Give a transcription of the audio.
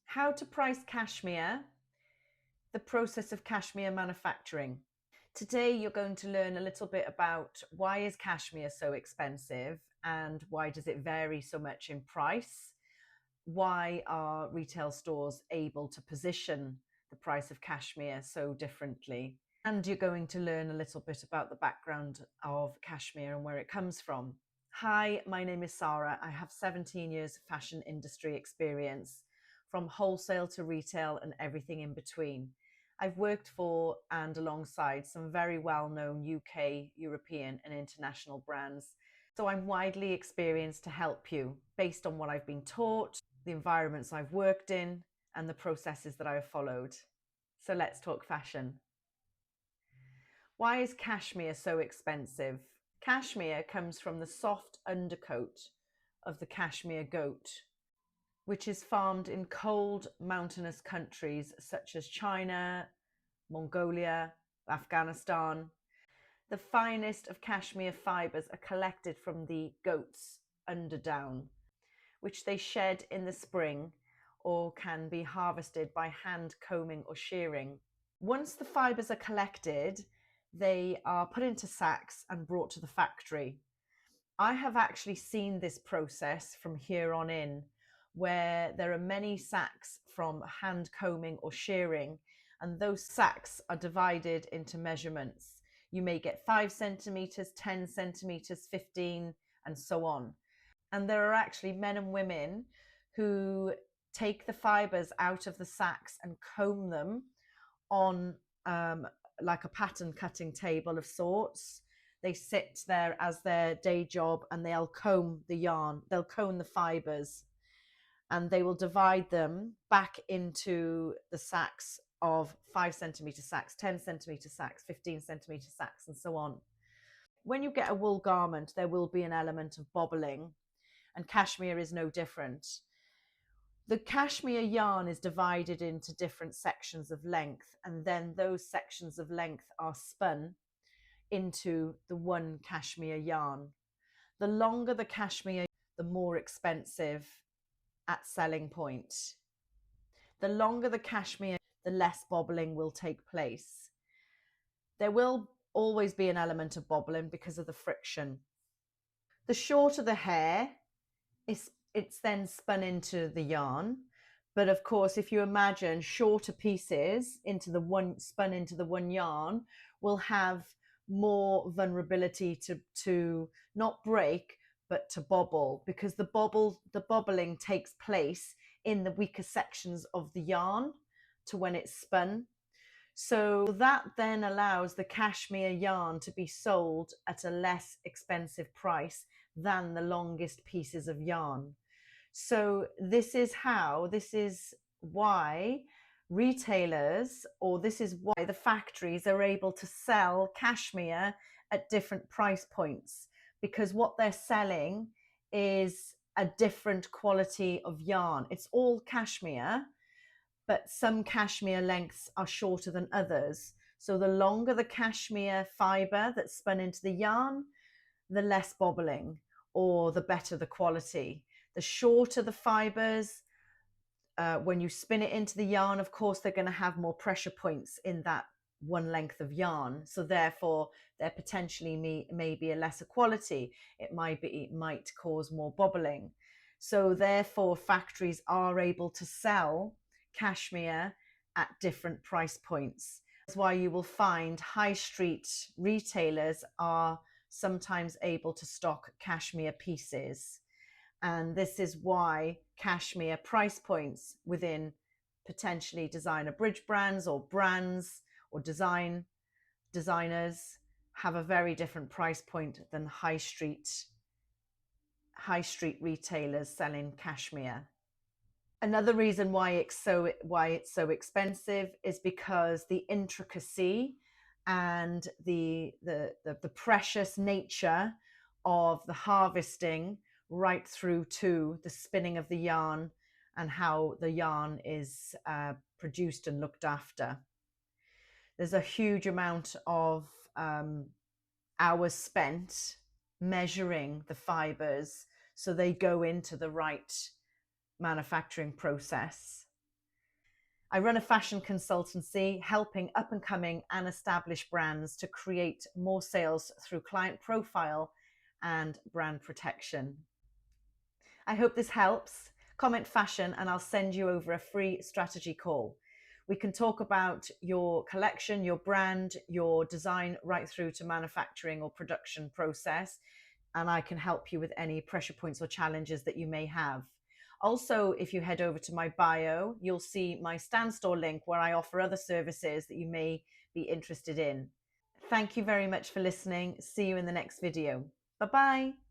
How to price cashmere, the process of cashmere manufacturing. Today you're going to learn a little bit about why is cashmere so expensive and why does it vary so much in price? Why are retail stores able to position the price of cashmere so differently? And you're going to learn a little bit about the background of cashmere and where it comes from. Hi, my name is Sarah. I have 17 years of fashion industry experience, from wholesale to retail and everything in between. I've worked for and alongside some very well-known UK, European and international brands. So I'm widely experienced to help you based on what I've been taught, the environments I've worked in, and the processes that I've followed. So let's talk fashion. Why is cashmere so expensive? Cashmere comes from the soft undercoat of the cashmere goat, which is farmed in cold mountainous countries such as China, Mongolia, Afghanistan. The finest of cashmere fibres are collected from the goat's underdown, which they shed in the spring or can be harvested by hand combing or shearing. Once the fibres are collected, they are put into sacks and brought to the factory. I have actually seen this process from here on in, where there are many sacks from hand combing or shearing, and those sacks are divided into measurements. You may get 5 centimeters, 10 centimeters, 15, and so on. And there are actually men and women who take the fibers out of the sacks and comb them on like a pattern cutting table of sorts. They sit there as their day job and they'll comb the yarn, they'll comb the fibers, and they will divide them back into the sacks of 5 centimeter sacks, 10 centimeter sacks, 15 centimeter sacks, and so on. When you get a wool garment, there will be an element of bobbling, and cashmere is no different. The cashmere yarn is divided into different sections of length, and then those sections of length are spun into the one cashmere yarn. The longer the cashmere, the more expensive at selling point. The longer the cashmere, the less bobbling will take place. There will always be an element of bobbling because of the friction. The shorter the hair, it's then spun into the yarn. But of course, if you imagine shorter pieces spun into the one yarn, will have more vulnerability to not break, but to bobble, because the bobbling takes place in the weaker sections of the yarn to when it's spun. So that then allows the cashmere yarn to be sold at a less expensive price than the longest pieces of yarn. So this is why retailers, or this is why the factories are able to sell cashmere at different price points, because what they're selling is a different quality of yarn. It's all cashmere, but some cashmere lengths are shorter than others. So the longer the cashmere fiber that's spun into the yarn, the less bobbling, or the better the quality. The shorter the fibers, when you spin it into the yarn, of course, they're going to have more pressure points in that one length of yarn. So therefore, there potentially may be a lesser quality. It might cause more bobbling. So therefore, factories are able to sell cashmere at different price points. That's why you will find high street retailers are sometimes able to stock cashmere pieces. And this is why cashmere price points within potentially designer bridge brands or designers have a very different price point than high street retailers selling cashmere. Another reason why it's so expensive is because the intricacy and the precious nature of the harvesting right through to the spinning of the yarn and how the yarn is produced and looked after. There's a huge amount of hours spent measuring the fibers so they go into the right manufacturing process. I run a fashion consultancy helping up and coming and established brands to create more sales through client profile and brand protection. I hope this helps. Comment fashion and I'll send you over a free strategy call. We can talk about your collection, your brand, your design, right through to manufacturing or production process. And I can help you with any pressure points or challenges that you may have. Also, if you head over to my bio, you'll see my Stand Store link where I offer other services that you may be interested in. Thank you very much for listening. See you in the next video. Bye-bye.